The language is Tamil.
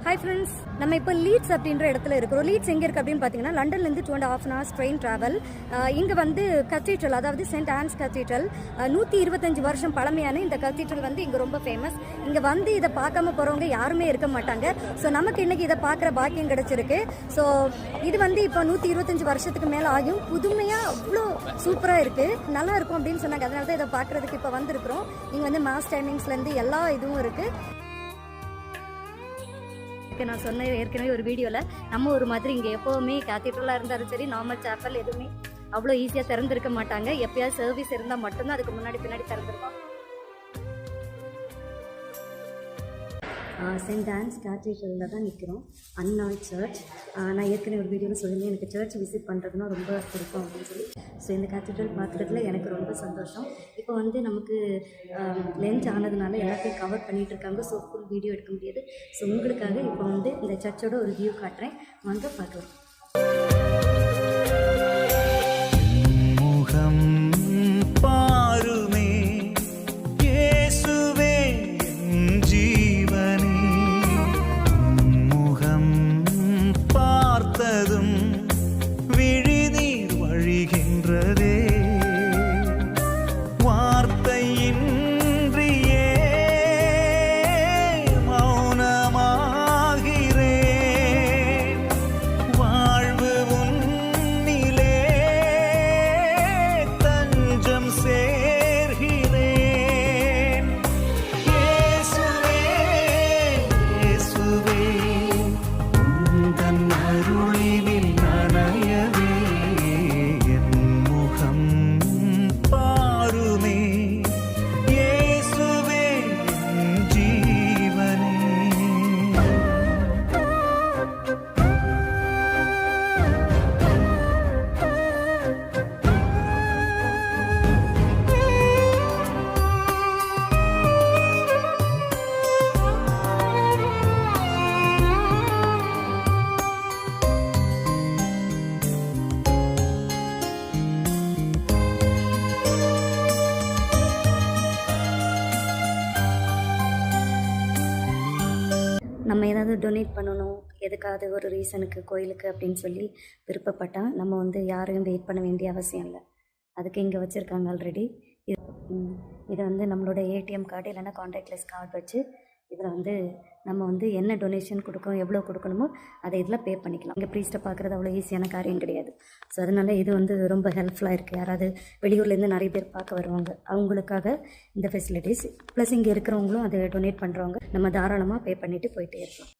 ஹாய் ஃப்ரெண்ட்ஸ், நம்ம இப்போ லீட்ஸ் அப்படின்ற இடத்துல இருக்கிறோம். லீட்ஸ் எங்கே இருக்குது அப்படின்னு பார்த்தீங்கன்னா, லண்டன்லேருந்து 2.5 hours ட்ரெயின் ட்ராவல். இங்கே வந்து கத்தீட்ரல், அதாவது சென்ட் ஆன்ஸ் கத்தீட்ரல், 125 வருஷம் பழமையான இந்த கத்தீட்ரல் வந்து இங்கே ரொம்ப ஃபேமஸ். இங்கே வந்து இதை பார்க்காம போகிறவங்க யாருமே இருக்க மாட்டாங்க. ஸோ நமக்கு இன்றைக்கி இதை பார்க்குற பாக்கியம் கிடச்சிருக்கு. ஸோ இது வந்து இப்போ 125 வருஷத்துக்கு மேலே ஆகும். புதுமையாக அவ்வளோ சூப்பராக இருக்குது, நல்லா இருக்கும் அப்படின்னு சொன்னாங்க. அதனால தான் இதை பார்க்குறதுக்கு இப்போ வந்திருக்கிறோம். இங்கே வந்து மாஸ் டைமிங்ஸ்லேருந்து எல்லா இதுவும் இருக்குது. நான் சொன்ன ஏற்கனவே ஒரு வீடியோவில், நம்ம ஒரு மாதிரி இங்கே எப்போவுமே கேத்தீட்ரலாக இருந்தாலும் சரி, நார்மல் சாப்பல் எதுவுமே அவ்வளோ ஈஸியாக திறந்துருக்க மாட்டாங்க. எப்பயாவது சர்வீஸ் இருந்தால் மட்டும்தான் அதுக்கு முன்னாடி பின்னாடி திறந்துருப்பாங்க. சென்ட் ஆன்ஸ் கேத்தீட்ரலில் தான் நிற்கிறோம். அன்னாள் சர்ச். நான் ஏற்கனவே ஒரு வீடியோவில் சொல்லியிருந்தேன், எனக்கு சர்ச் விசிட் பண்ணுறதுனா ரொம்ப பிடிக்கும் அப்படின்னு சொல்லி. ஸோ இந்த கேத்தீட்ரல் பார்க்குறதுல எனக்கு ரொம்ப சந்தோஷம். இப்போ வந்து நமக்கு லென்ச் ஆனதுனால எல்லாத்தையும் கவர் பண்ணிகிட்டு இருக்காங்க. ஸோ ஃபுல் வீடியோ எடுக்க முடியாது. ஸோ உங்களுக்காக இப்போ வந்து இந்த சர்ச்சோட ஒரு வியூ காட்டுறேன், வாங்க பார்க்கலாம். நம்ம ஏதாவது டொனேட் பண்ணணும், எதுக்காவது ஒரு ரீசனுக்கு, கோயிலுக்கு அப்படின்னு சொல்லி விருப்பப்பட்டால் நம்ம வந்து யாரையும் வெயிட் பண்ண வேண்டிய அவசியம் இல்லை. அதுக்கு இங்கே வச்சுருக்காங்க ஆல்ரெடி. இதை வந்து நம்மளோட ஏடிஎம் கார்டு இல்லைன்னா கான்டாக்ட்லெஸ் கார்டு வச்சு இதில் வந்து நம்ம வந்து என்ன டொனேஷன் கொடுக்கணும், எவ்வளோ கொடுக்கணுமோ அதை இதில் பே பண்ணிக்கலாம். இங்கே ப்ரீஸ்ட்டை பார்க்குறது அவ்வளோ ஈஸியான காரியம் கிடையாது. ஸோ அதனால் இது வந்து ரொம்ப ஹெல்ப்ஃபுல்லாக இருக்குது. யாராவது வெளியூர்லேருந்து நிறைய பேர் பார்க்க வருவாங்க, அவங்களுக்காக இந்த ஃபெசிலிட்டிஸ். ப்ளஸ் இங்கே இருக்கிறவங்களும் அதை டொனேட் பண்ணுறவங்க நம்ம தாராளமாக பே பண்ணிவிட்டு போயிட்டே இருக்கலாம்.